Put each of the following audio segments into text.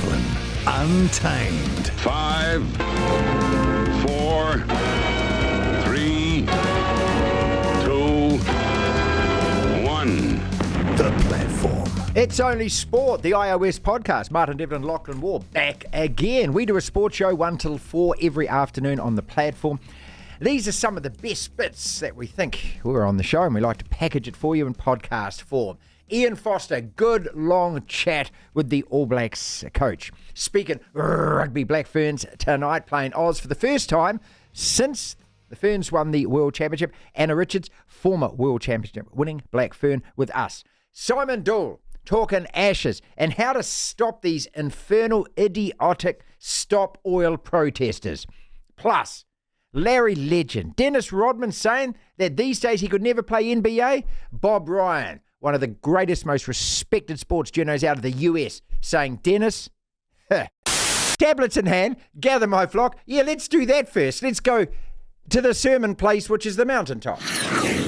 Devlin, Untamed. 5, 4, 3, 2, 1. The Platform. It's Only Sport, the iOS podcast. Martin Devlin, Lachlan Waugh, back again. We do a sports show 1 till 4 every afternoon on the platform. These are some of the best bits that we think we're on the show, and we like to package it for you in podcast form. Ian Foster, good long chat with the All Blacks coach. Speaking rugby, Black Ferns tonight playing Oz for the first time since the Ferns won the World Championship. Anna Richards, former World Championship winning Black Fern with us. Simon Doull, talking Ashes and how to stop these infernal, idiotic stop oil protesters. Plus, Larry legend Dennis Rodman saying that these days he could never play NBA. Bob Ryan, one of the greatest, most respected sports journos out of the US, saying, Dennis, tablets in hand, gather my flock. Yeah, let's do that first. Let's go to the sermon place, which is the mountaintop.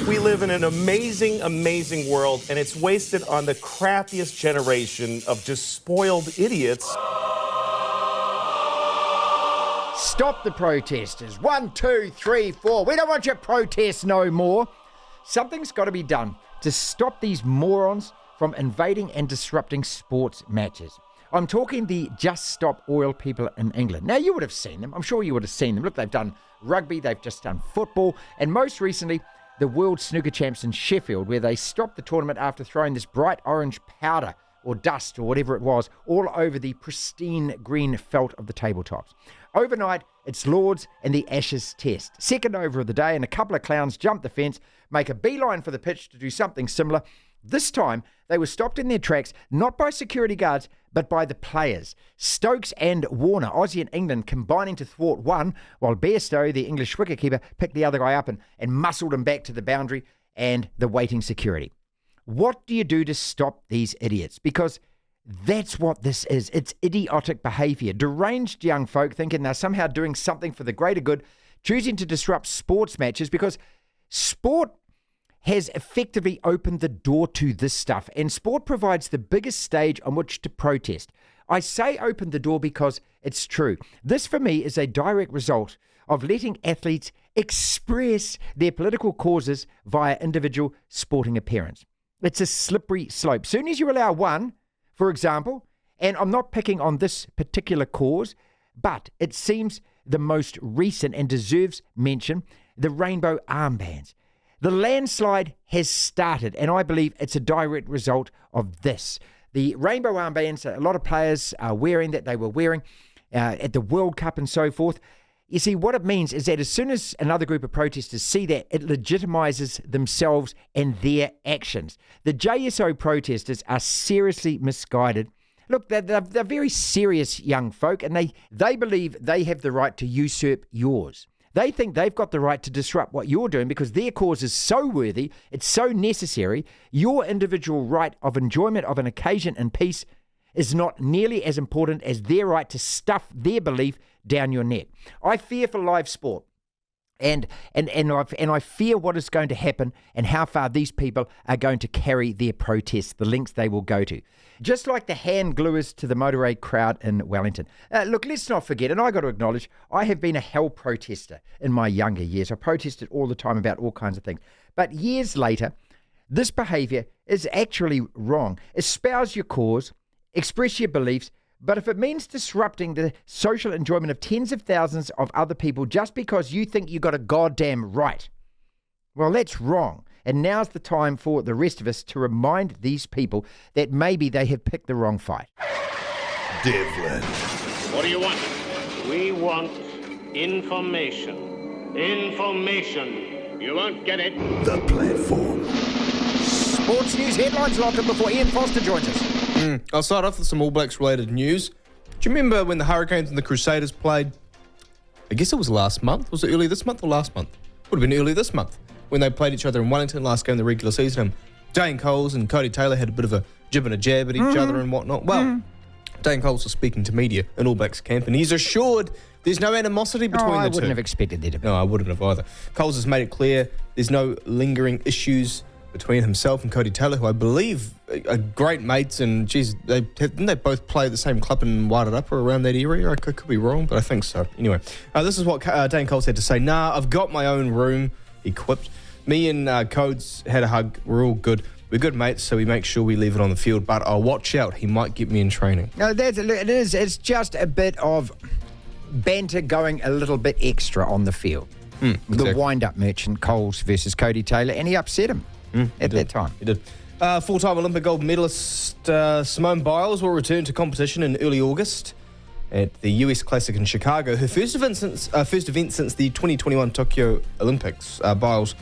We live in an amazing, amazing world, and it's wasted on the crappiest generation of just spoiled idiots. Stop the protesters. 1, 2, 3, 4. We don't want your protests no more. Something's got to be done to stop these morons from invading and disrupting sports matches. I'm talking the Just Stop Oil people in England. Now, you would have seen them. I'm sure you would have seen them. Look, they've done rugby, they've just done football, and most recently, the World Snooker Champs in Sheffield, where they stopped the tournament after throwing this bright orange powder or dust or whatever it was all over the pristine green felt of the tabletops. Overnight, it's Lords and the Ashes test. Second over of the day, and a couple of clowns jump the fence, make a beeline for the pitch to do something similar. This time, they were stopped in their tracks, not by security guards, but by the players. Stokes and Warner, Aussie and England, combining to thwart one, while Bairstow, the English wicketkeeper, picked the other guy up and muscled him back to the boundary and the waiting security. What do you do to stop these idiots? Because that's what this is. It's idiotic behaviour. Deranged young folk thinking they're somehow doing something for the greater good, choosing to disrupt sports matches because sport has effectively opened the door to this stuff, and sport provides the biggest stage on which to protest. I say open the door because it's true. This, for me, is a direct result of letting athletes express their political causes via individual sporting appearance. It's a slippery slope. Soon as you allow one, for example, and I'm not picking on this particular cause, but it seems the most recent and deserves mention, the rainbow armbands. The landslide has started, and I believe it's a direct result of this. The rainbow armbands, a lot of players are wearing that they were wearing at the World Cup and so forth. You see, what it means is that as soon as another group of protesters see that, it legitimizes themselves and their actions. The JSO protesters are seriously misguided. Look, they're very serious young folk, and they believe they have the right to usurp yours. They think they've got the right to disrupt what you're doing because their cause is so worthy, it's so necessary, your individual right of enjoyment of an occasion in peace is not nearly as important as their right to stuff their belief down your neck. I fear for live sport. And I fear what is going to happen and how far these people are going to carry their protests, the lengths they will go to. Just like the hand gluers to the motorway crowd in Wellington. Look, let's not forget, and I got to acknowledge, I have been a hell protester in my younger years. I protested all the time about all kinds of things. But years later, this behaviour is actually wrong. Espouse your cause, express your beliefs, but if it means disrupting the social enjoyment of tens of thousands of other people just because you think you got a goddamn right, well, that's wrong. And now's the time for the rest of us to remind these people that maybe they have picked the wrong fight. Devlin. What do you want? We want information. Information. You won't get it. The Platform. Sports news headlines, Lachlan, before Ian Foster joins us. I'll start off with some All Blacks related news. Do you remember when the Hurricanes and the Crusaders played? I guess it was last month. Was it early this month or last month? Would have been early this month when they played each other in Wellington last game of the regular season. And Dane Coles and Cody Taylor had a bit of a jib and a jab at each other and whatnot. Well, Dane Coles was speaking to media in All Blacks camp, and he's assured there's no animosity between the two. I wouldn't have expected there to be. No, I wouldn't have either. Coles has made it clear there's no lingering issues between himself and Cody Taylor, who I believe are great mates, and geez, didn't they both play at the same club in Wairarapa or around that area? I could be wrong, but I think so. Anyway, this is what Dane Coles had to say. "Nah, I've got my own room," he quipped. "Me and Codes had a hug. We're all good. We're good mates, so we make sure we leave it on the field, but I'll watch out. He might get me in training." No, it is. It's just a bit of banter going a little bit extra on the field. Exactly. The wind-up merchant, Coles versus Cody Taylor, and he upset him at that time. He did. Full-time Olympic gold medalist Simone Biles will return to competition in early August at the US Classic in Chicago. Her first event since the 2021 Tokyo Olympics. Biles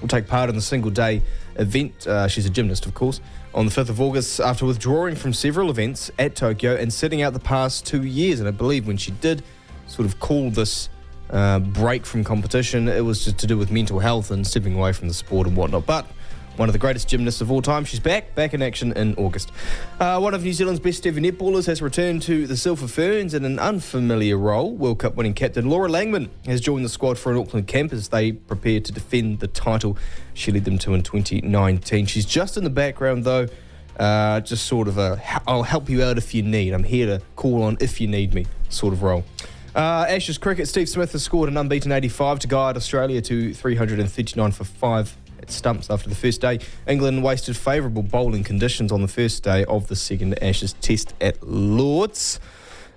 will take part in the single-day event. She's a gymnast, of course, on the 5th of August after withdrawing from several events at Tokyo and sitting out the past 2 years. And I believe when she did sort of call this break from competition, it was just to do with mental health and stepping away from the sport and whatnot. But one of the greatest gymnasts of all time, she's back in action in August. One of New Zealand's best ever netballers has returned to the Silver Ferns in an unfamiliar role. World Cup winning captain Laura Langman has joined the squad for an Auckland camp as they prepare to defend the title she led them to in 2019. She's just in the background though, just sort of a I'll help you out if you need. I'm here to call on if you need me sort of role. Ashes cricket, Steve Smith has scored an unbeaten 85 to guide Australia to 339 for 5 at stumps after the first day. England wasted favourable bowling conditions on the first day of the second Ashes test at Lords.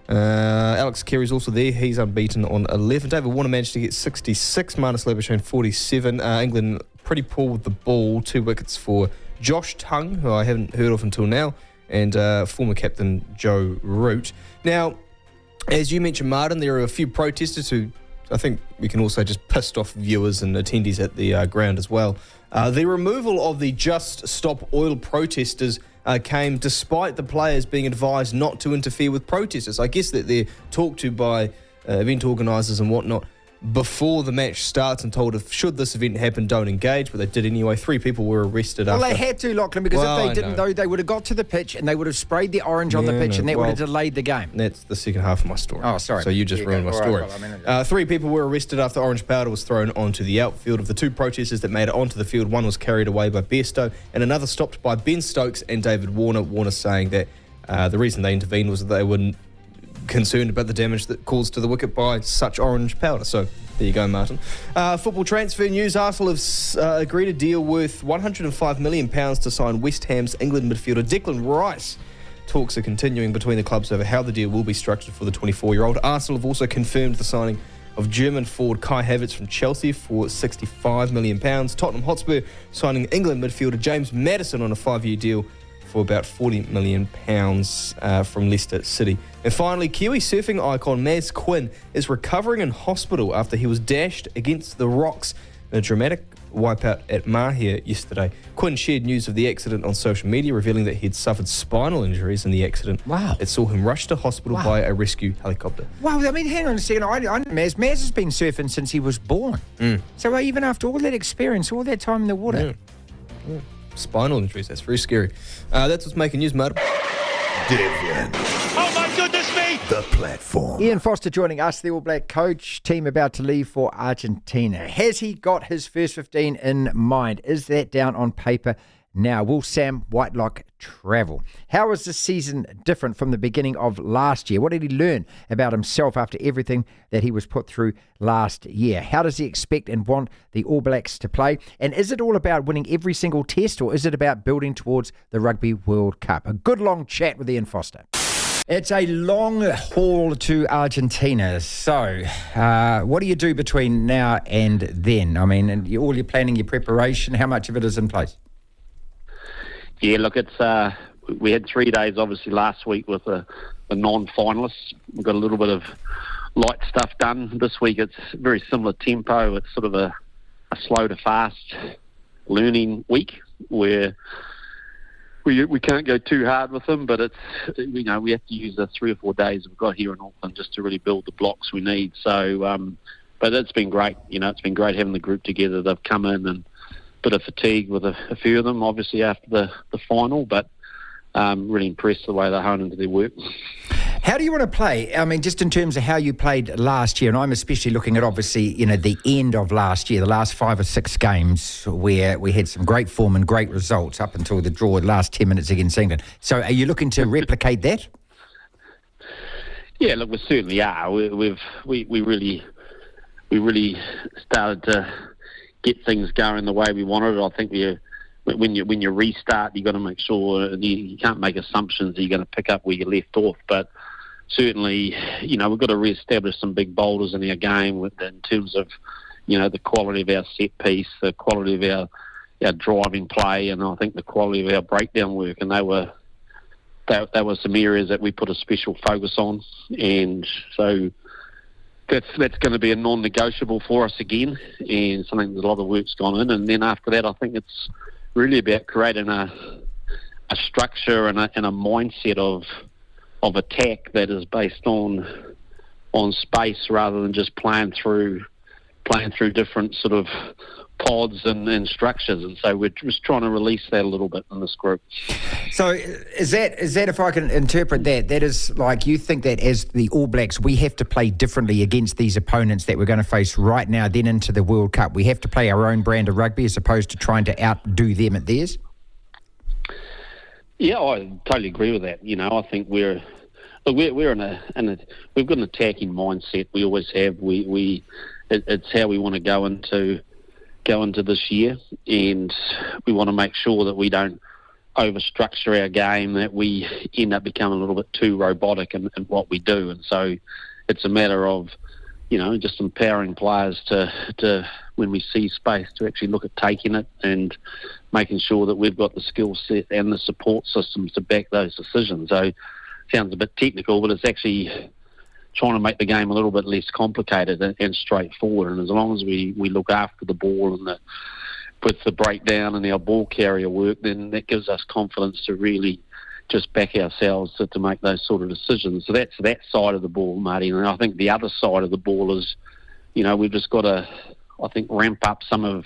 Alex Carey's also there. He's unbeaten on 11. David Warner managed to get 66. Marnus Labuschagne 47. England pretty poor with the ball. 2 wickets for Josh Tongue, who I haven't heard of until now, and former captain Joe Root. Now, as you mentioned, Martin, there are a few protesters who I think we can also just pissed off viewers and attendees at the ground as well. The removal of the Just Stop Oil protesters came despite the players being advised not to interfere with protesters. I guess that they're talked to by event organisers and whatnot before the match starts and told if should this event happen, don't engage, but they did anyway. 3 people were arrested after. Well, they had to, Lachlan, because if they didn't, though, they would have got to the pitch and they would have sprayed the orange on the pitch and that would have delayed the game. That's the second half of my story. Oh, sorry. So you just ruined my story. Right, 3 people were arrested after orange powder was thrown onto the outfield. Of the 2 protesters that made it onto the field, one was carried away by Bairstow and another stopped by Ben Stokes and David Warner. Warner saying that the reason they intervened was that they were concerned about the damage that caused to the wicket by such orange powder. So there you go, Martin. Football transfer news. Arsenal have agreed a deal worth £105 million to sign West Ham's England midfielder Declan Rice. Talks are continuing between the clubs over how the deal will be structured for the 24-year-old. Arsenal have also confirmed the signing of German forward Kai Havertz from Chelsea for £65 million. Tottenham Hotspur signing England midfielder James Maddison on a 5-year deal for about £40 million from Leicester City. And finally, Kiwi surfing icon Maz Quinn is recovering in hospital after he was dashed against the rocks in a dramatic wipeout at Mahia yesterday. Quinn shared news of the accident on social media, revealing that he had suffered spinal injuries in the accident. Wow. It saw him rushed to hospital by a rescue helicopter. Wow, I mean, hang on a second. I know Maz has been surfing since he was born. So even after all that experience, all that time in the water. Yeah. Spinal injuries, that's very scary. That's what's making news, Martin. Devlin. Oh my goodness me! The platform. Ian Foster joining us, the All Black coach, team about to leave for Argentina. Has he got his first 15 in mind? Is that down on paper now? Will Sam Whitelock travel? How is this season different from the beginning of last year? What did he learn about himself after everything that he was put through last year? How does he expect and want the All Blacks to play? And is it all about winning every single test, or is it about building towards the Rugby World Cup? A good long chat with Ian Foster. It's a long haul to Argentina. So, what do you do between now and then? I mean, all your planning, your preparation, how much of it is in place? Yeah, look, it's we had 3 days, obviously, last week with the non-finalists. We've got a little bit of light stuff done. This week it's very similar tempo. It's sort of a slow to fast learning week where we can't go too hard with them, but it's, we have to use the 3 or 4 days we've got here in Auckland just to really build the blocks we need. So, but it's been great. It's been great having the group together. They've come in and bit of fatigue with a few of them, obviously, after the final, but really impressed the way they honed into their work. How do you want to play? I mean, just in terms of how you played last year, and I'm especially looking at, obviously, the end of last year, the last 5 or 6 games where we had some great form and great results up until the draw, the last 10 minutes against England. So are you looking to replicate that? Yeah, look, we certainly are. We really started to get things going the way we wanted. I think when you restart, you've got to make sure you can't make assumptions that you're going to pick up where you left off. But certainly, we've got to re-establish some big boulders in our game in terms of, the quality of our set piece, the quality of our driving play, and I think the quality of our breakdown work. And they were some areas that we put a special focus on, and so that's going to be a non-negotiable for us again, and something that a lot of work's gone in. And then after that, I think it's really about creating a structure and a mindset of attack that is based on space rather than just playing through different sort of pods and structures. And so we're just trying to release that a little bit in this group. So is that, if I can interpret that is like you think that as the All Blacks, we have to play differently against these opponents that we're going to face right now, then into the World Cup. We have to play our own brand of rugby as opposed to trying to outdo them at theirs? Yeah, I totally agree with that. I think we're in we've got an attacking mindset. We always have. It's how we want to go into this year, and we want to make sure that we don't overstructure our game, that we end up becoming a little bit too robotic in what we do. And so it's a matter of, just empowering players to when we see space, to actually look at taking it and making sure that we've got the skill set and the support systems to back those decisions. So it sounds a bit technical, but it's actually trying to make the game a little bit less complicated and straightforward. And as long as we look after the ball and with the breakdown and our ball carrier work, then that gives us confidence to really just back ourselves to make those sort of decisions. So that's that side of the ball, Marty. And I think the other side of the ball is, we've just got to, I think, ramp up some of,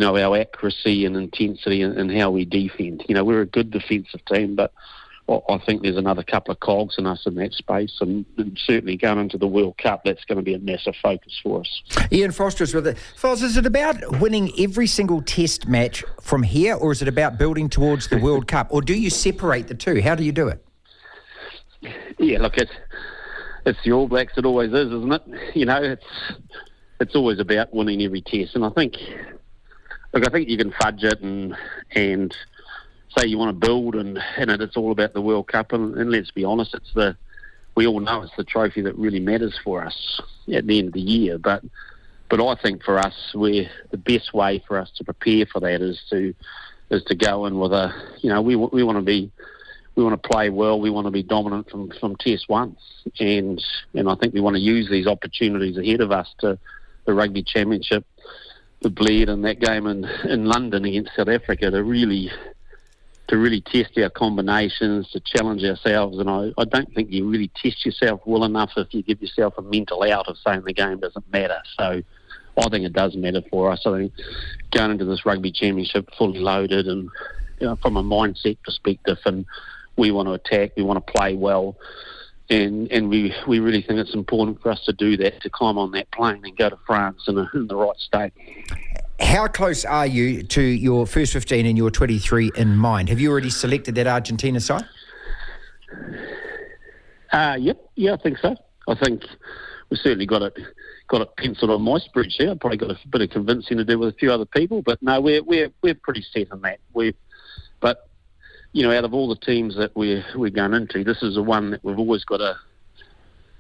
our accuracy and intensity and how we defend. We're a good defensive team, but I think there's another couple of cogs in us in that space, and certainly going into the World Cup, that's going to be a massive focus for us. Ian Foster's with it. Foz, is it about winning every single test match from here, or is it about building towards the World Cup, or do you separate the two? How do you do it? Yeah, look, it's the All Blacks. It always is, isn't it? It's always about winning every test, and I think you can fudge it and say you want to build, and it's all about the World Cup, and let's be honest, we all know it's the trophy that really matters for us at the end of the year. But I think for us, the best way for us to prepare for that is to go in with we want to play well, we want to be dominant from test one, and I think we want to use these opportunities ahead of us to the Rugby Championship, the Bled, and that game in London against South Africa to really test our combinations, to challenge ourselves. And I don't think you really test yourself well enough if you give yourself a mental out of saying the game doesn't matter. So I think it does matter for us. I think going into this Rugby Championship fully loaded and from a mindset perspective, and we want to attack, we want to play well, and we really think it's important for us to do that, to climb on that plane and go to France in the right state. How close are you to your first 15 and your 23 in mind? Have you already selected that Argentina side? Yep, I think so. I think we've certainly got it penciled on my spreadsheet. I've probably got a bit of convincing to do with a few other people, but no, we're pretty set on that. But out of all the teams that we're going into, this is the one that we've always got to.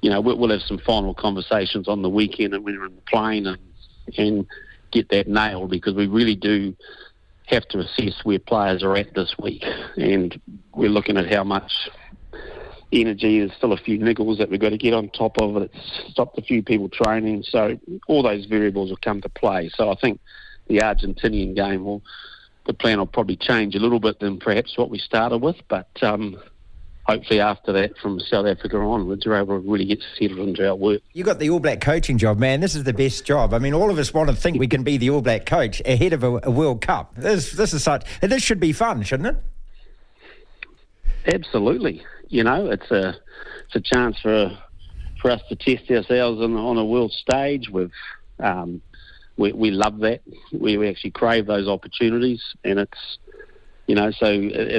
We'll have some final conversations on the weekend and when we're in the plane and get that nailed, because we really do have to assess where players are at this week, and we're looking at how much energy. There's still a few niggles that we've got to get on top of. It's stopped a few people training, so all those variables will come to play. So I think the Argentinian game the plan will probably change a little bit than perhaps what we started with, but hopefully after that, from South Africa onwards, we're able to really get settled into our work. You got the All Black coaching job, man. This is the best job. I mean, all of us want to think we can be the All Black coach ahead of a World Cup. This should be fun, shouldn't it? Absolutely. it's a chance for us to test ourselves on a world stage. We love that. We actually crave those opportunities, and it's and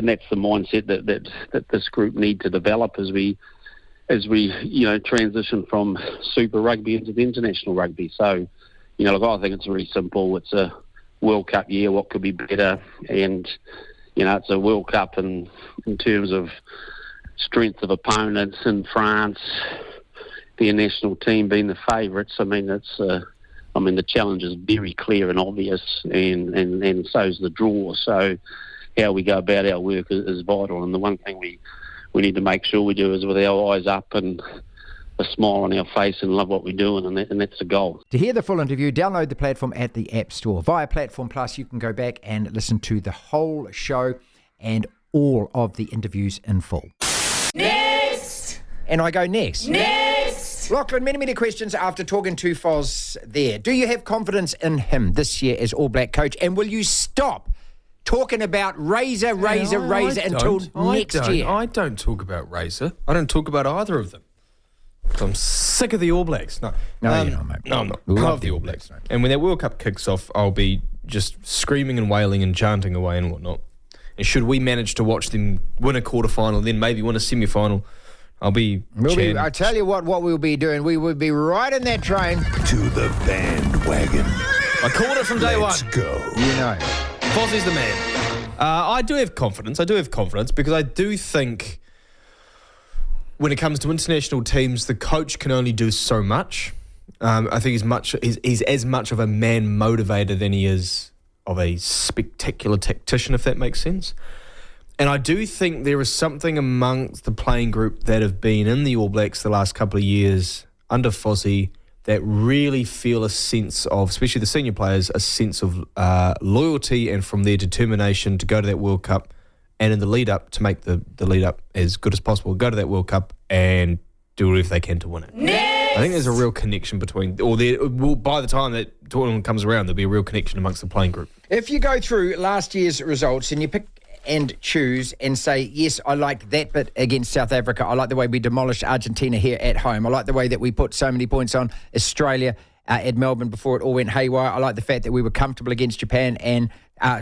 that's the mindset that this group need to develop as we transition from Super Rugby into the international rugby. So, I think it's really simple. It's a World Cup year. What could be better? And it's a World Cup in terms of strength of opponents in France, their national team being the favourites. I mean, the challenge is very clear and obvious, and so's the draw. So how we go about our work is vital. And the one thing we need to make sure we do is with our eyes up and a smile on our face and love what we're doing, and that's the goal. To hear the full interview, download the platform at the App Store. Via Platform Plus, you can go back and listen to the whole show and all of the interviews in full. Next! And I go next. Next! Lachlan, many questions after talking to Foz there. Do you have confidence in him this year as All Black coach? And will you stop talking about Razor until next year? I don't talk about Razor. I don't talk about either of them. I'm sick of the All Blacks. No, you're not, mate. No, I'm not. I Love love the All Blacks. And when that World Cup kicks off, I'll be just screaming and wailing and chanting away and whatnot. And should we manage to watch them win a quarterfinal, then maybe win a semi-final, I'll be I tell you what we'll be doing. We would be right in that train. To the bandwagon. I called it from day Let's one. go. Fozzie's the man. I do have confidence because I do think when it comes to international teams, the coach can only do so much. I think he's as much of a man motivator than he is of a spectacular tactician, if that makes sense. And I do think there is something amongst the playing group that have been in the All Blacks the last couple of years under Fozzie that really feel a sense of, especially the senior players, a sense of loyalty and from their determination to go to that World Cup and in the lead up to make the lead up as good as possible, go to that World Cup and do whatever they can to win it. Next! I think there's a real connection between, by the time that tournament comes around, there'll be a real connection amongst the playing group. If you go through last year's results and you pick and choose and say, yes, I like that bit against South Africa. I like the way we demolished Argentina here at home. I like the way that we put so many points on Australia at Melbourne before it all went haywire. I like the fact that we were comfortable against Japan and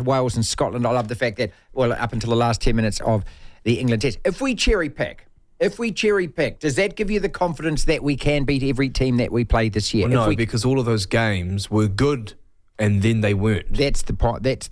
Wales and Scotland. I love the fact that, up until the last 10 minutes of the England test. If we cherry pick, does that give you the confidence that we can beat every team that we play this year? Well, no, because all of those games were good and then they weren't. That's the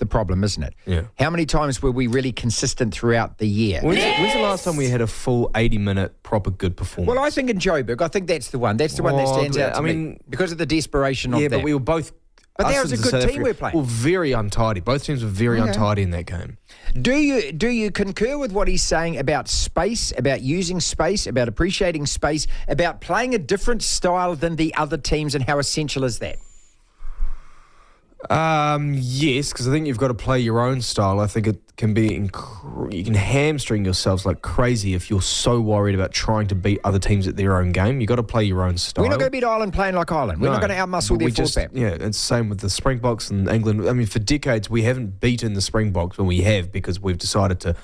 problem, isn't it? Yeah. How many times were we really consistent throughout the year? When's the last time we had a full 80-minute proper good performance? Well, I think in Joburg, I think that's the one. That's the one that stands out to me because of the desperation of that. Yeah, but we were both... But that was a good team we're playing. Well, very untidy. Both teams were very untidy in that game. Do you concur with what he's saying about space, about using space, about appreciating space, about playing a different style than the other teams, and how essential is that? Yes, because I think you've got to play your own style. I think it can be you can hamstring yourselves like crazy if you're so worried about trying to beat other teams at their own game. You've got to play your own style. We're not going to beat Ireland playing like Ireland. We're not going to outmuscle their fullback. Yeah, it's the same with the Springboks and England. I mean, for decades we haven't beaten the Springboks when we have because we've decided to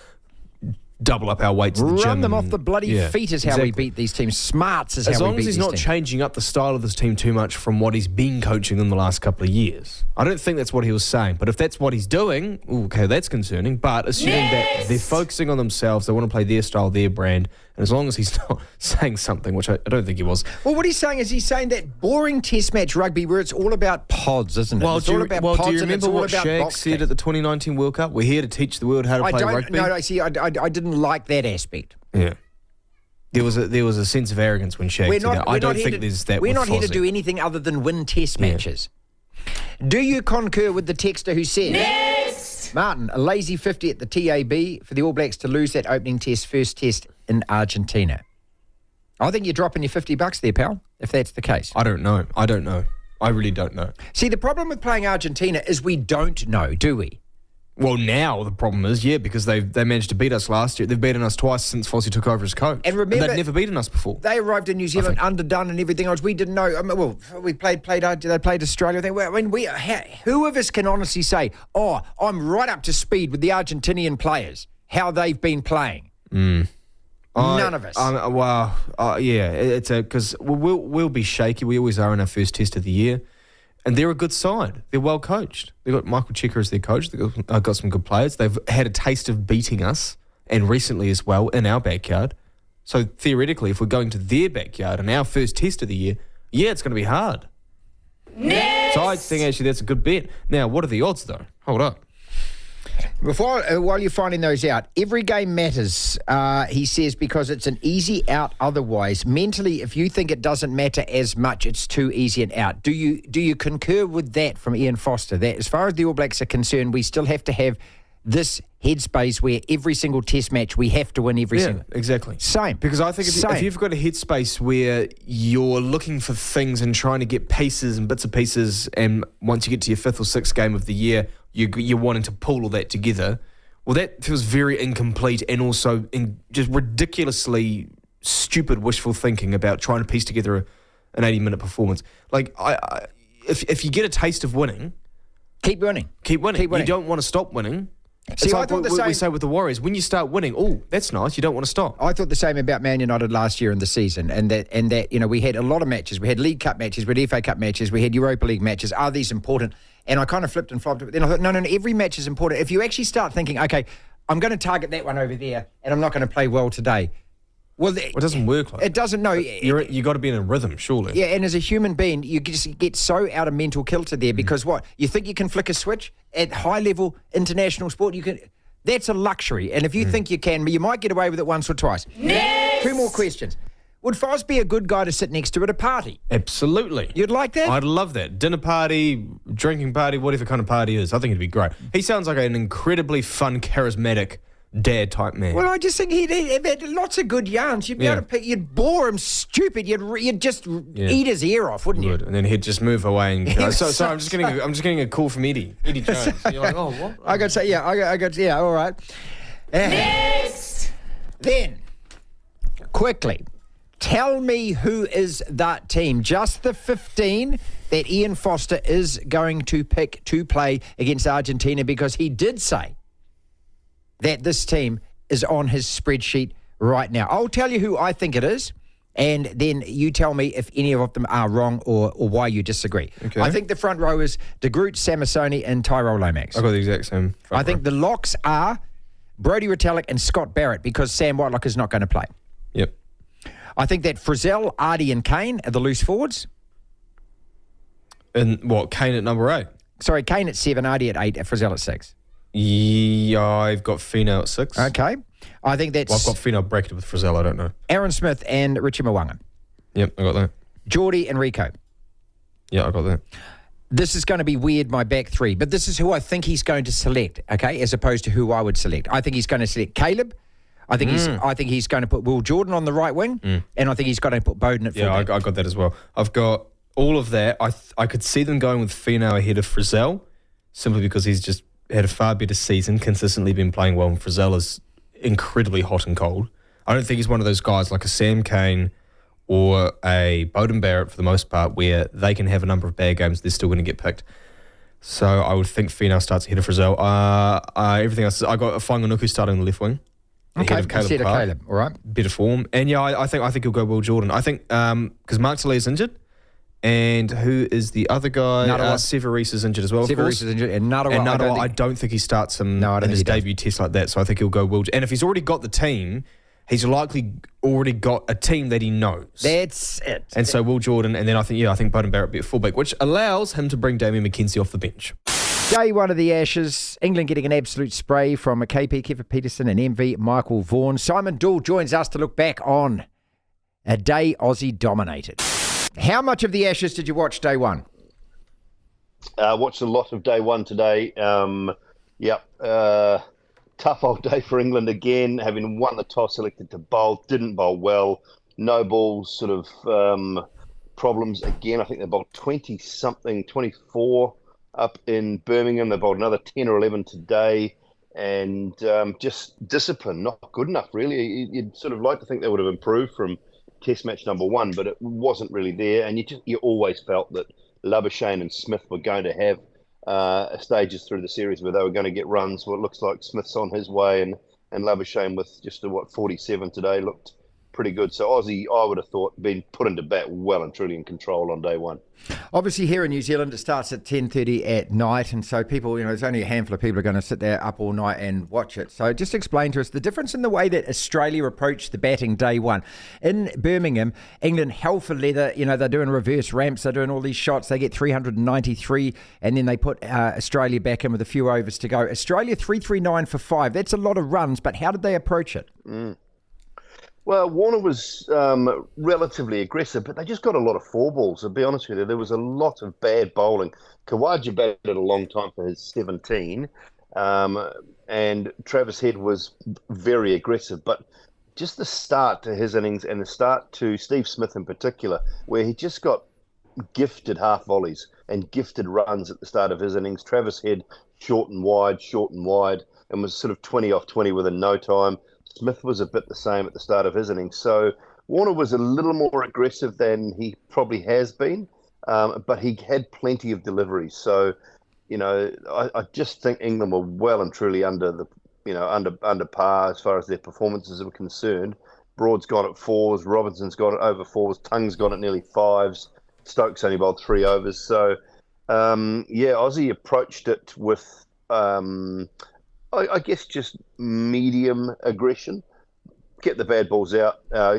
double up our weights at the gym. Run them off the bloody feet is how we beat these teams. Smarts is how we beat these teams. As long as he's not changing up the style of this team too much from what he's been coaching in the last couple of years. I don't think that's what he was saying. But if that's what he's doing, okay, that's concerning. But assuming that they're focusing on themselves, they want to play their style, their brand, and as long as he's not saying something, which I don't think he was. Well, what he's saying is he's saying that boring test match rugby where it's all about pods, isn't it? Well, it's all about pods, do you remember what Shag said said at the 2019 World Cup? We're here to teach the world how to play rugby. No, see, I didn't like that aspect. Yeah. There was a sense of arrogance when Shag said that. I don't think there's that. We're not here to do anything other than win test matches. Do you concur with the texter who said, Next! Martin, a lazy 50 at the TAB for the All Blacks to lose that opening test, first test in Argentina? I think you're dropping your $50 there, pal, if that's the case. I don't know. I really don't know. See, the problem with playing Argentina is we don't know, do we? Well, now the problem is, because they managed to beat us last year. They've beaten us twice since Fozzie took over as coach. And remember, they'd never beaten us before. They arrived in New Zealand underdone and everything else. We didn't know. I mean, we played Australia. Who of us can honestly say, I'm right up to speed with the Argentinian players, how they've been playing? None of us. It's because we'll be shaky. We always are in our first test of the year, and they're a good side. They're well coached. They've got Michael Checker as their coach. They've got some good players. They've had a taste of beating us, and recently as well in our backyard. So theoretically, if we're going to their backyard in our first test of the year, it's going to be hard. Next. So I think actually that's a good bet. Now, what are the odds though? Hold up. While you're finding those out, every game matters, he says, because it's an easy out otherwise. Mentally, if you think it doesn't matter as much, it's too easy an out. Do you concur with that from Ian Foster, that as far as the All Blacks are concerned, we still have to have this headspace where every single test match we have to win every single... exactly. Same. Because I think if you've got a headspace where you're looking for things and trying to get pieces and bits of pieces, and once you get to your fifth or sixth game of the year, you're wanting to pull all that together, well, that feels very incomplete and also just ridiculously stupid wishful thinking about trying to piece together an 80-minute performance. Like, if you get a taste of winning... Keep winning. You don't want to stop winning. See, it's I like thought the we same. say with the Warriors, when you start winning, that's nice, you don't want to stop. I thought the same about Man United last year in the season, and that we had a lot of matches. We had League Cup matches, we had FA Cup matches, we had Europa League matches. Are these important? And I kind of flipped and flopped. But then I thought, no, every match is important. If you actually start thinking, okay, I'm going to target that one over there, and I'm not going to play well today. Well, it doesn't work like that. It doesn't. No, you got to be in a rhythm, surely. Yeah, and as a human being, you just get so out of mental kilter there because what you think you can flick a switch at high level international sport, you can. That's a luxury, and if you think you can, you might get away with it once or twice. Next. 2 more questions. Would Foz be a good guy to sit next to at a party? Absolutely. You'd like that? I'd love that. Dinner party, drinking party, whatever kind of party it is. I think it'd be great. He sounds like an incredibly fun, charismatic dad type man. Well, I just think he'd had lots of good yarns. You'd be able to pick. You'd bore him stupid. You'd just eat his ear off, wouldn't you? And then he'd just move away and go. So I'm just getting a call from Eddie Jones. You're like, oh, what? I got to say, all right. Next. Then, quickly, tell me who is that team. Just the 15 that Ian Foster is going to pick to play against Argentina, because he did say that this team is on his spreadsheet right now. I'll tell you who I think it is, and then you tell me if any of them are wrong or why you disagree. Okay. I think the front row is De Groot, Samasoni, and Tyrell Lomax. I've got the exact same front I think the locks are Brodie Retallick and Scott Barrett, because Sam Whitelock is not going to play. Yep. I think that Frizzell, Ardy, and Kane are the loose forwards. And what, Kane at number 8? Sorry, Kane at 7, Ardy at 8, Frizzell at 6. Yeah, I've got Fino at 6. Okay. I think that's... Well, I've got Fino bracketed with Frizzell, I don't know. Aaron Smith and Richie Mwanga. Yep, I got that. Geordie and Rico. Yeah, I got that. This is going to be weird, my back three, but this is who I think he's going to select, okay, as opposed to who I would select. I think he's going to select Caleb. I think he's going to put Will Jordan on the right wing, and I think he's going to put Bowden at full back. I got that as well. I've got all of that. I could see them going with Fino ahead of Frizzell, simply because he's just had a far better season, consistently been playing well, and Frizzell is incredibly hot and cold. I don't think he's one of those guys like a Sam Cane or a Bowden Barrett, for the most part, where they can have a number of bad games, they're still going to get picked. So I would think Fino starts ahead of Frizzell. Everything else, I got Whanganuku starting on the left wing. Okay, Ahead of Caleb instead of Clark. Caleb, all right. Better form. And yeah, I think he'll go Will Jordan. I think, because Mark Saleh is injured, and who is the other guy? Narawa. Severis is injured as well, of Severis course. is injured, and Narawa, And Narawa, I don't think he starts him in his debut test like that, so I think he'll go Will. And if he's already got the team, he's likely already got a team that he knows. That's it. And so Will Jordan, and then I think Bowden Barrett will be a fullback, which allows him to bring Damien McKenzie off the bench. Day one of the Ashes, England getting an absolute spray from a KP, Kevin Peterson, and MV Michael Vaughan. Simon Doull joins us to look back on a day Aussie dominated. How much of the Ashes did you watch day one? Watched a lot of day one today. Tough old day for England again, having won the toss, elected to bowl, didn't bowl well. No balls sort of problems again. I think they bowled 20-something, 24 up in Birmingham. They bowled another 10 or 11 today. And just discipline, not good enough, really. You'd sort of like to think they would have improved from Test match number 1, but it wasn't really there. And you always felt that Labuschagne and Smith were going to have stages through the series where they were going to get runs. Well, it looks like Smith's on his way, and and Labuschagne with just 47 today looked pretty good. So Aussie, I would have thought, been put into bat well and truly in control on day one. Obviously, here in New Zealand, it starts at 10:30 at night, and so people, there's only a handful of people are going to sit there up all night and watch it. So just explain to us the difference in the way that Australia approached the batting day one. In Birmingham, England hell for leather. They're doing reverse ramps, they're doing all these shots. They get 393, and then they put Australia back in with a few overs to go. Australia 339 for 5. That's a lot of runs, but how did they approach it? Well, Warner was relatively aggressive, but they just got a lot of four balls, to be honest with you. There was a lot of bad bowling. Kawaja batted a long time for his 17, and Travis Head was very aggressive. But just the start to his innings and the start to Steve Smith in particular, where he just got gifted half volleys and gifted runs at the start of his innings. Travis Head short and wide, and was sort of 20 off 20 within no time. Smith was a bit the same at the start of his innings. So Warner was a little more aggressive than he probably has been, but he had plenty of deliveries. So, I just think England were well and truly under par as far as their performances were concerned. Broad's gone at 4s, Robinson's got it over 4s, Tung's gone at nearly 5s, Stokes only bowled 3 overs. So, Aussie approached it with... I guess just medium aggression, get the bad balls out,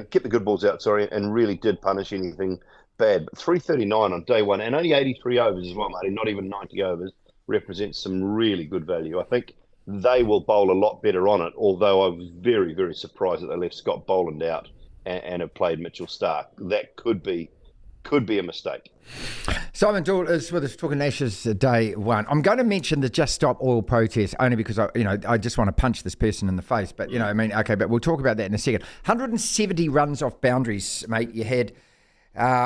get the good balls out, and really did punish anything bad. But 339 on day one, and only 83 overs as well, Marty, not even 90 overs, represents some really good value. I think they will bowl a lot better on it, although I was very, very surprised that they left Scott Boland out and have played Mitchell Starc. That could be a mistake. Simon Doull is with us talking Ashes day one. I'm going to mention the Just Stop Oil protest only because I just want to punch this person in the face. But but we'll talk about that in a second. 170 runs off boundaries, mate. You had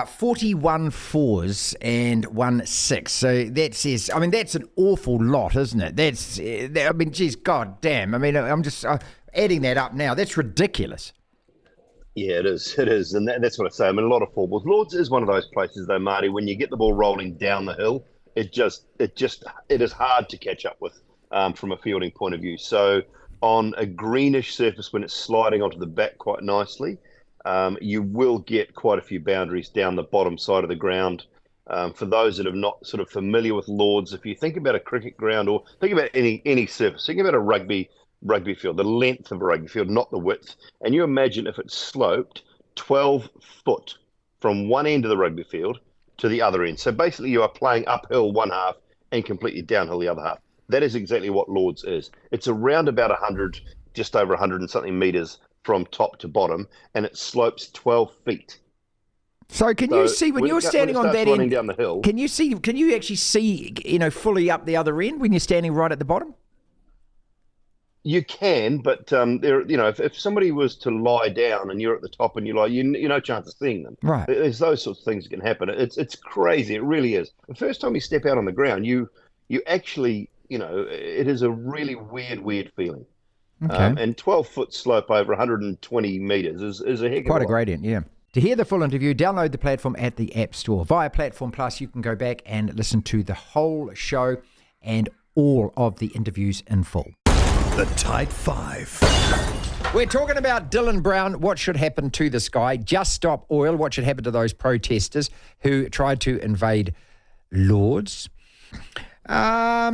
41 fours and 1 6. So that says, that's an awful lot, isn't it? Geez, god damn. I'm just adding that up now. That's ridiculous. Yeah, it is, and that's what I say. A lot of four balls. Lords is one of those places, though, Marty. When you get the ball rolling down the hill, it is hard to catch up with from a fielding point of view. So on a greenish surface, when it's sliding onto the back quite nicely, you will get quite a few boundaries down the bottom side of the ground. For those that are not sort of familiar with Lords, if you think about a cricket ground or think about any surface, think about a rugby field, the length of a rugby field, not the width. And you imagine if it's sloped 12 foot from one end of the rugby field to the other end. So basically you are playing uphill one half and completely downhill the other half. That is exactly what Lords is. It's around about 100, just over 100 and something metres from top to bottom, and it slopes 12 feet. So you see when you're standing on that end, down the hill, can you actually see, fully up the other end when you're standing right at the bottom? You can, but if somebody was to lie down and you're at the top and you lie, no chance of seeing them. Right. There's those sorts of things that can happen. It's crazy. It really is. The first time you step out on the ground, you actually, it is a really weird feeling. Okay. And 12-foot slope over 120 metres is a heck of quite a gradient, yeah. To hear the full interview, download the platform at the App Store. Via Platform Plus, you can go back and listen to the whole show and all of the interviews in full. The Tight Five. We're talking about Dylan Brown. What should happen to this guy? Just Stop Oil. What should happen to those protesters who tried to invade Lords? How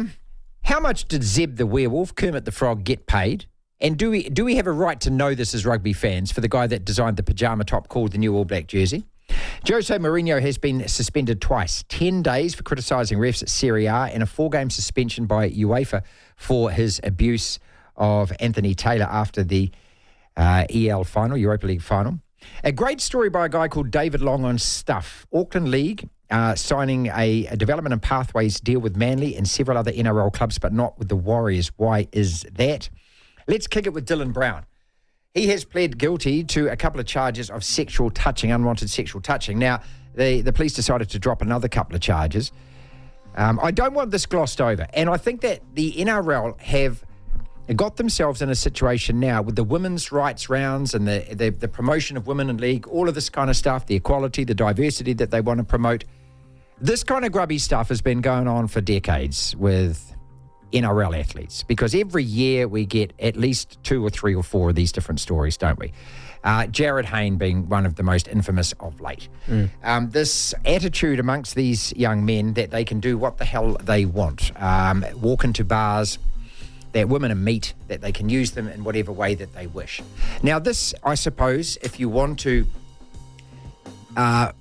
much did Zeb the Werewolf, Kermit the Frog, get paid? And do we have a right to know this as rugby fans for the guy that designed the pyjama top called the new All Black jersey? Jose Mourinho has been suspended twice, 10 days for criticising refs at Serie A and a 4-game suspension by UEFA for his abuse of Anthony Taylor after the EL final, Europa League final. A great story by a guy called David Long on Stuff. Auckland League signing a development and pathways deal with Manly and several other NRL clubs, but not with the Warriors. Why is that? Let's kick it with Dylan Brown. He has pled guilty to a couple of charges of sexual touching, unwanted sexual touching. Now, the police decided to drop another couple of charges. I don't want this glossed over. And I think that the NRL have got themselves in a situation now with the women's rights rounds and the promotion of women in league, all of this kind of stuff, the equality, the diversity that they want to promote. This kind of grubby stuff has been going on for decades with NRL athletes, because every year we get at least 2 or 3 or 4 of these different stories, don't we? Jared Hayne being one of the most infamous of late. This attitude amongst these young men that they can do what the hell they want, walk into bars, that women are meat, that they can use them in whatever way that they wish. Now this, I suppose, if you want to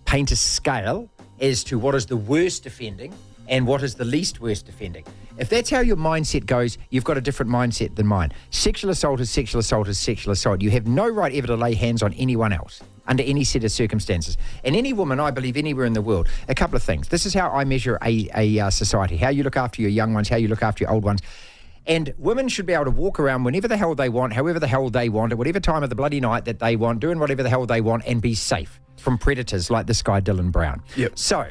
paint a scale as to what is the worst offending and what is the least worst offending. If that's how your mindset goes, you've got a different mindset than mine. Sexual assault is sexual assault is sexual assault. You have no right ever to lay hands on anyone else under any set of circumstances. And any woman, I believe, anywhere in the world, a couple of things. This is how I measure a society, how you look after your young ones, how you look after your old ones. And women should be able to walk around whenever the hell they want, however the hell they want, at whatever time of the bloody night that they want, doing whatever the hell they want, and be safe from predators like this guy, Dylan Brown. Yep. So,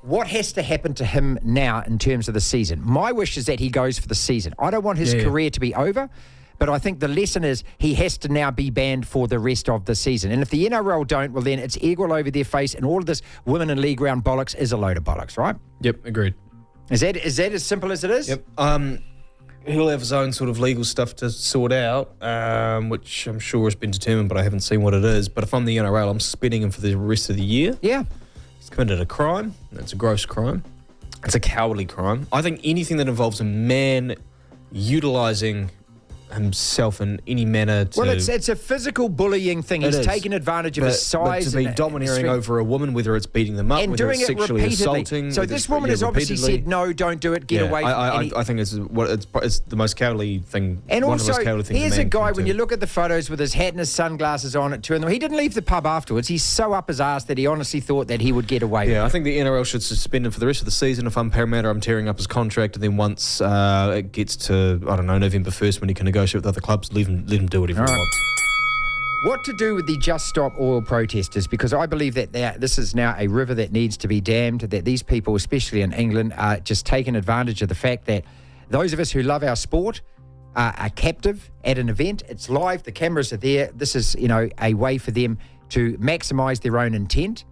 what has to happen to him now in terms of the season? My wish is that he goes for the season. I don't want his career to be over, but I think the lesson is he has to now be banned for the rest of the season. And if the NRL don't, well then it's egg all over their face, and all of this women in league round bollocks is a load of bollocks, right? Yep, agreed. Is that as simple as it is? Yep. He'll have his own sort of legal stuff to sort out, which I'm sure has been determined, but I haven't seen what it is. But if I'm the NRL, I'm suspending him for the rest of the year. Yeah. He's committed a crime. It's a gross crime. It's a cowardly crime. I think anything that involves a man utilising himself in any manner to... Well, it's a physical bullying thing. He's taken advantage of his size. But to be domineering over a woman, whether it's beating them up, and whether doing it's sexually assaulting... So this woman has obviously said, no, don't do it, get away from it. I think it's the most cowardly thing. And one also, of the most cowardly things here's a a man guy, can when do. you look at the photos with his hat and his sunglasses on at 2 in the morning, he didn't leave the pub afterwards. He's so up his ass that he honestly thought that he would get away with it. I think the NRL should suspend him for the rest of the season. If I'm Parramatta, I'm tearing up his contract, and then once it gets to, I don't know, November 1st when he can negotiate with other clubs, let him do whatever he wants. What to do with the Just Stop Oil protesters? Because I believe that this is now a river that needs to be dammed, that these people, especially in England, are just taking advantage of the fact that those of us who love our sport are captive at an event. It's live, the cameras are there. This is, a way for them to maximise their own intent.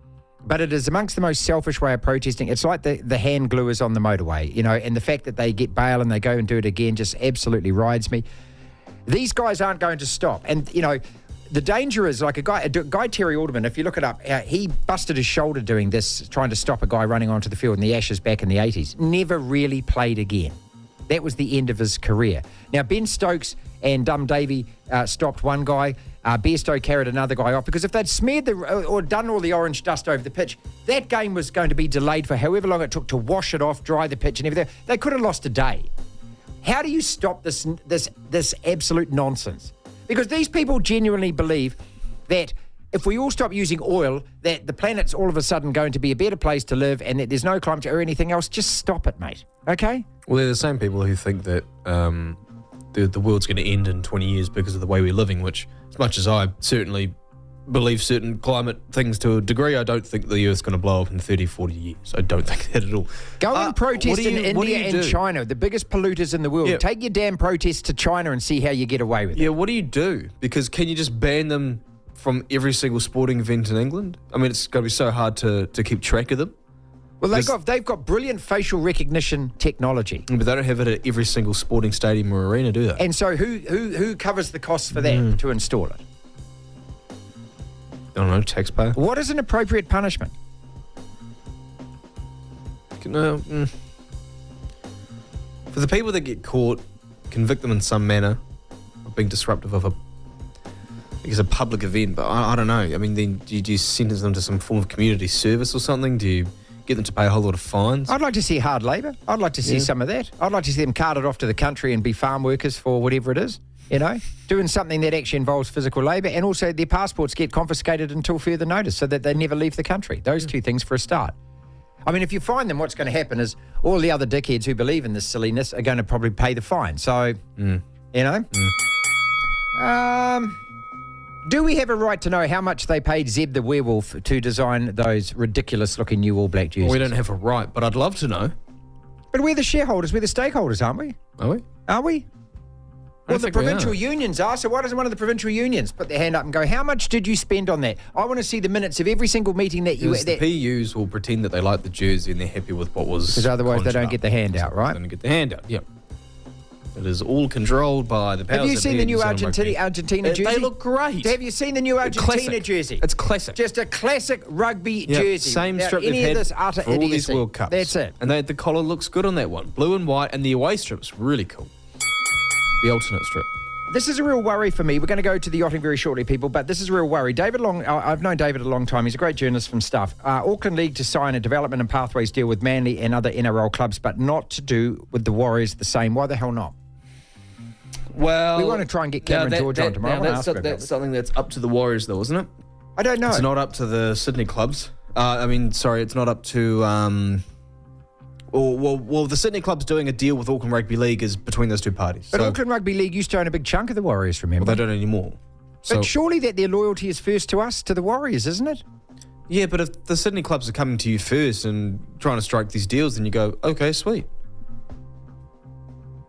But it is amongst the most selfish way of protesting. It's like the hand gluers on the motorway, and the fact that they get bail and they go and do it again just absolutely rides me. These guys aren't going to stop. And, the danger is like a guy Terry Alderman, if you look it up, he busted his shoulder doing this, trying to stop a guy running onto the field in the Ashes back in the 80s. Never really played again. That was the end of his career. Now, Ben Stokes and Dum Davey stopped one guy. Bairstow carried another guy off, because if they'd smeared or done all the orange dust over the pitch, that game was going to be delayed for however long it took to wash it off, dry the pitch and everything. They could have lost a day. How do you stop this absolute nonsense? Because these people genuinely believe that if we all stop using oil, that the planet's all of a sudden going to be a better place to live, and that there's no climate change or anything else. Just stop it, mate. Okay? Well, they're the same people who think that the world's going to end in 20 years because of the way we're living, which, as much as I certainly believe certain climate things to a degree, I don't think the Earth's going to blow up in 30, 40 years. I don't think that at all. Go and protest in India and China, the biggest polluters in the world. Yeah. Take your damn protests to China and see how you get away with it. Yeah, what do you do? Because can you just ban them from every single sporting event in England? I mean, it's going to be so hard to keep track of them. Well, they've got brilliant facial recognition technology. But they don't have it at every single sporting stadium or arena, do they? And so who covers the costs for that to install it? I don't know, taxpayer. What is an appropriate punishment? For the people that get caught, convict them in some manner of being disruptive of a public event. But I don't know. I mean, then do you sentence them to some form of community service or something? Do you get them to pay a whole lot of fines? I'd like to see hard labour. I'd like to see some of that. I'd like to see them carted off to the country and be farm workers for whatever it is. Doing something that actually involves physical labour, and also their passports get confiscated until further notice so that they never leave the country. Those two things for a start. I mean, if you find them, what's going to happen is all the other dickheads who believe in this silliness are going to probably pay the fine. So, do we have a right to know how much they paid Zeb the Werewolf to design those ridiculous-looking new All Black jerseys? Well, we don't have a right, but I'd love to know. But we're the shareholders, we're the stakeholders, aren't we? Are we? Are we? Well, the provincial unions are, so why doesn't one of the provincial unions put their hand up and go, how much did you spend on that? I want to see the minutes of every single meeting that you... The PUs will pretend that they like the jersey and they're happy with what was... Because otherwise they don't get the handout, right? They don't get the handout, yep. It is all controlled by the powers Have you that seen be the in new New Zealand rugby. Argentina jersey? They look great. Have you seen the new Argentina Classic. jersey? It's classic. Just a classic rugby Yep, jersey. same without strip any they've of had this utter for all these idiocy. World Cups. That's it. And the collar looks good on that one. Blue and white, and the away strip's really cool. The alternate strip. This is a real worry for me. We're going to go to the yachting very shortly, people, but this is a real worry. David Long, I've known David a long time. He's a great journalist from Stuff. Auckland League to sign a development and pathways deal with Manly and other NRL clubs, but not to do with the Warriors the same. Why the hell not? Well, We want to try and get Cameron George on tomorrow. That's something that's up to the Warriors, though, isn't it? I don't know. It's not up to the Sydney clubs. It's not up to... Well, the Sydney club's doing a deal with Auckland Rugby League is between those two parties. But Auckland Rugby League used to own a big chunk of the Warriors, remember? Well, they don't anymore. So, But surely that their loyalty is first to us, to the Warriors, isn't it? yeah, but if the Sydney clubs are coming to you first and trying to strike these deals, then you go, okay, sweet.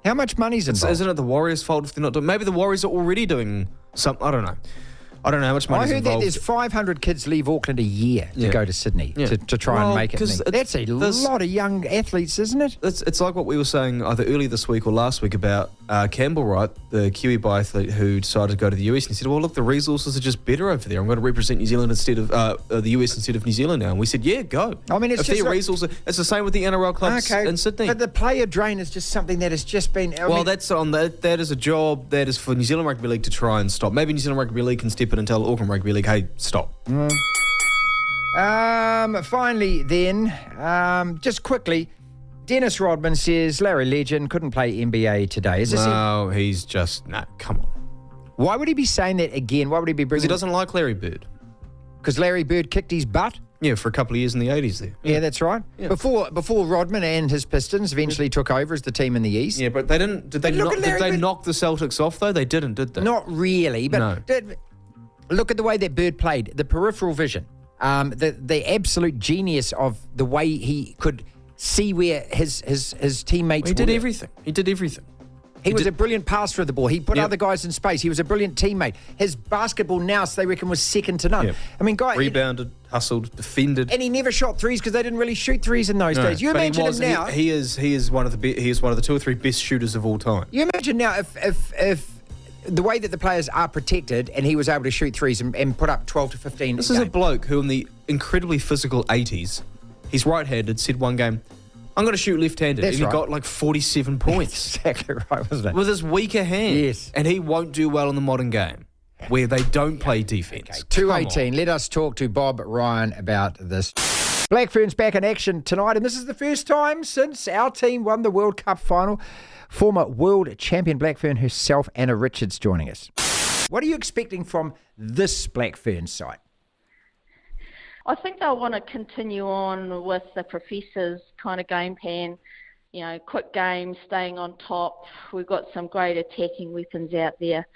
How much money's involved? Isn't it the Warriors' fault if they're not doing... Maybe the Warriors are already doing something. I don't know. I don't know how much money's I heard involved. that there's 500 kids leave Auckland a year to Yeah. go to Sydney Yeah. to try Well, and make it. 'cause That's a lot of young athletes, isn't it? It's like what we were saying either earlier this week or last week about Campbell Wright, the Kiwi biathlete who decided to go to the US. And he said, well, look, the resources are just better over there. I'm going to represent New Zealand instead of the US instead of New Zealand now. And we said, yeah, go. I mean, it's if just their like- resources... It's the same with the NRL clubs in Sydney. But the player drain is just something that has just been... That is a job that is for New Zealand Rugby League to try and stop. Maybe New Zealand Rugby League can step in and tell Auckland Rugby League, hey, stop. Finally, then, just quickly, Dennis Rodman says Larry Legend couldn't play NBA today. Is this No, he's just... No, come on. Why would he be saying that again? Why would he be Because bringing... he doesn't like Larry Bird. Because Larry Bird kicked his butt? Yeah, for a couple of years in the 80s there. Yeah, that's right. Yeah. Before Rodman and his Pistons eventually took over as the team in the East. Yeah, but they didn't... Did they knock the Celtics off, though? They didn't, did they? Not really, but No. Look at the way that Bird played, the peripheral vision, the absolute genius of the way he could see where his teammates He did were. everything. He did everything. He was a brilliant passer of the ball. He put other guys in space. He was a brilliant teammate. His basketball nous, they reckon, was second to none. Yep. I mean, Rebounded, hustled, defended. and he never shot threes because they didn't really shoot threes in those days. You But imagine him now. He is one of the 2 or 3 best shooters of all time. You imagine now if the way that the players are protected and he was able to shoot threes and put up 12 to 15 This a is a game. bloke who, in the incredibly physical 80s, he's right-handed, said one game, I'm going to shoot left-handed. That's and he right. got like 47 points. Exactly right, wasn't it? With his weaker hand. Yes. And he won't do well in the modern game, where they don't play defence. Okay, 2:18. Let us talk to Bob Ryan about this. Black Ferns back in action tonight, and this is the first time since our team won the World Cup final. Former world champion Black Fern herself, Anna Richards, joining us. What are you expecting from this Black Ferns side? I think they'll want to continue on with the Professors' kind of game plan. You know, quick game, staying on top. We've got some great attacking weapons out there.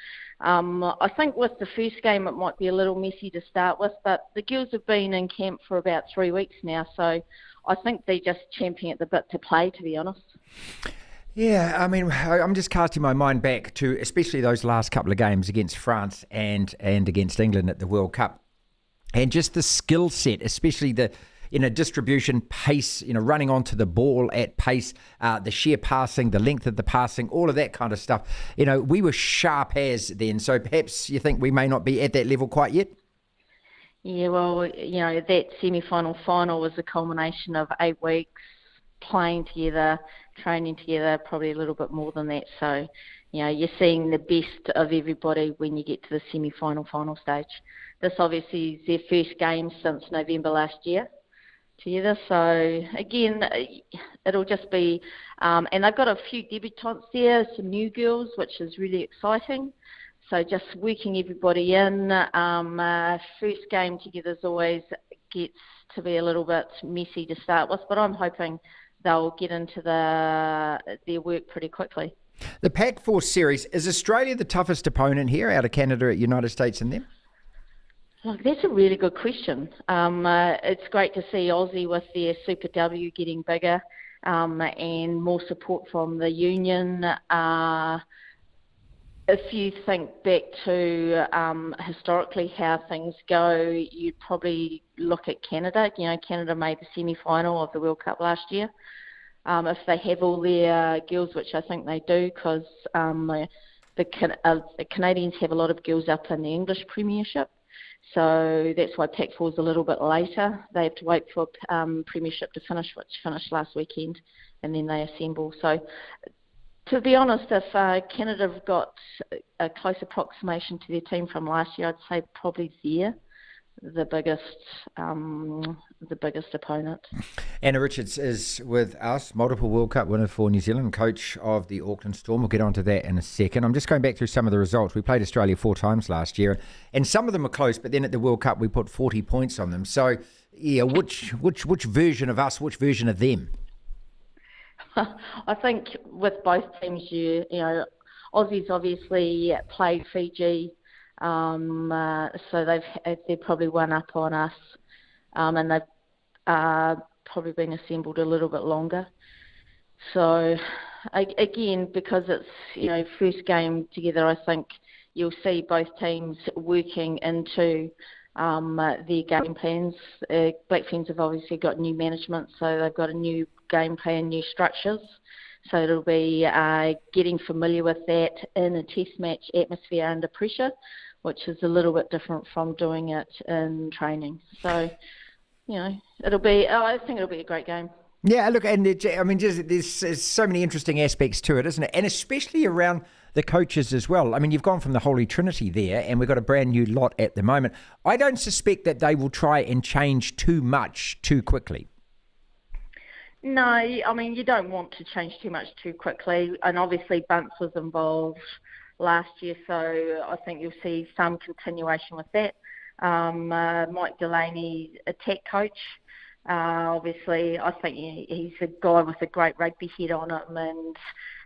I think with the first game it might be a little messy to start with, but the girls have been in camp for about 3 weeks now, so I think they're just champing at the bit to play, to be honest. Yeah, I mean, I'm just casting my mind back to especially those last couple of games against France and against England at the World Cup. And just the skill set, especially the distribution, pace, running onto the ball at pace, the sheer passing, the length of the passing, all of that kind of stuff. We were sharp as then, so perhaps you think we may not be at that level quite yet? Yeah, well, that semi-final final was a culmination of 8 weeks playing together, training together, probably a little bit more than that. So, you're seeing the best of everybody when you get to the semi-final final stage. This obviously is their first game since November last year together. So, again, it'll just be... and they've got a few debutantes there, some new girls, which is really exciting. So just working everybody in. First game together always gets to be a little bit messy to start with, but I'm hoping they'll get into their work pretty quickly. The Pac-4 series, is Australia the toughest opponent here out of Canada, United States and them? Look, that's a really good question. It's great to see Aussie with their Super W getting bigger and more support from the union. If you think back to historically how things go, you'd probably look at Canada. Canada made the semi-final of the World Cup last year. if they have all their girls, which I think they do, because the Canadians have a lot of girls up in the English Premiership. So that's why Pac 4 is a little bit later. They have to wait for Premiership to finish, which finished last weekend, and then they assemble. So to be honest, if Canada have got a close approximation to their team from last year, I'd say probably they're the biggest opponent. Anna Richards is with us, multiple World Cup winner for New Zealand, coach of the Auckland Storm. We'll get onto that in a second. I'm just going back through some of the results. We played Australia 4 times last year, and some of them were close, but then at the World Cup we put 40 points on them. So, yeah, which version of us, which version of them? I think with both teams, you know, Aussies obviously played Fiji. So they're probably one up on us, and they've probably been assembled a little bit longer. So again, because it's, you know, first game together, I think you'll see both teams working into their game plans. Black Ferns have obviously got new management, so they've got a new game plan, new structures. So it'll be getting familiar with that in a test match atmosphere under pressure, which is a little bit different from doing it in training. So, you know, I think it'll be a great game. Yeah, look, and there's so many interesting aspects to it, isn't it? And especially around the coaches as well. I mean, you've gone from the Holy Trinity there, and we've got a brand new lot at the moment. I don't suspect that they will try and change too much too quickly. No, I mean, you don't want to change too much too quickly. And obviously Bunce was involved last year, so I think you'll see some continuation with that. Mike Delaney, attack coach. Obviously, I think he's a guy with a great rugby head on him, and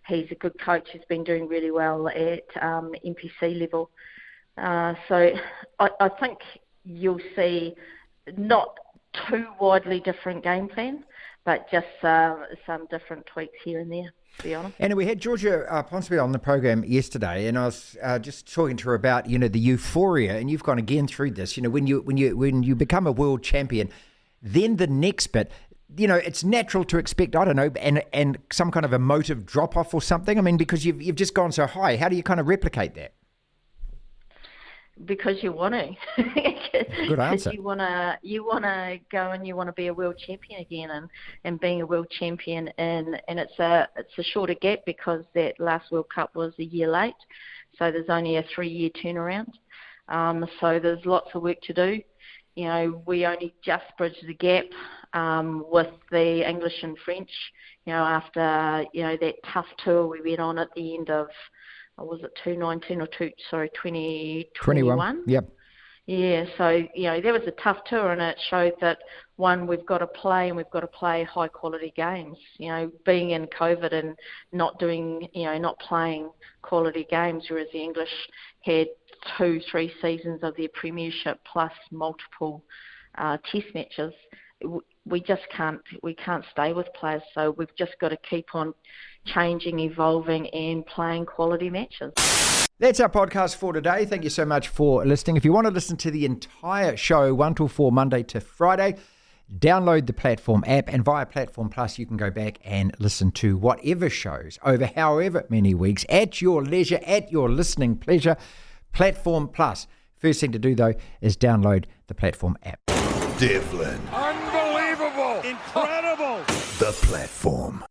he's a good coach. He's been doing really well at NPC level. So I think you'll see not too widely different game plan, but just some different tweaks here and there, to be honest. And we had Georgia Ponsonby on the program yesterday, and I was just talking to her about, you know, the euphoria, and you've gone again through this. You know, when you become a world champion, then the next bit, you know, it's natural to expect, I don't know, and some kind of emotive drop off or something. I mean, because you've just gone so high. How do you kind of replicate that? Because you want to. Good answer. You want to go and you want to be a world champion again, and being a world champion, and it's a shorter gap because that last World Cup was a year late, so there's only a 3-year turnaround. So there's lots of work to do. You know, we only just bridged the gap with the English and French. You know, after that tough tour we went on at the end of. Was it 2021? Yep. Yeah, so, you know, that was a tough tour, and it showed that, one, we've got to play, and we've got to play high-quality games. You know, being in COVID and not playing quality games, whereas the English had 2-3 seasons of their premiership plus multiple test matches. We can't stay with players, so we've just got to keep on changing, evolving, and playing quality matches. That's our podcast for today. Thank you so much for listening. If you want to listen to the entire show 1 till 4 Monday to Friday, download the Platform app, and via Platform Plus you can go back and listen to whatever shows over however many weeks at your leisure, at your listening pleasure. Platform Plus. First thing to do though is download the Platform app. Devlin. Unbelievable. Incredible. The Platform.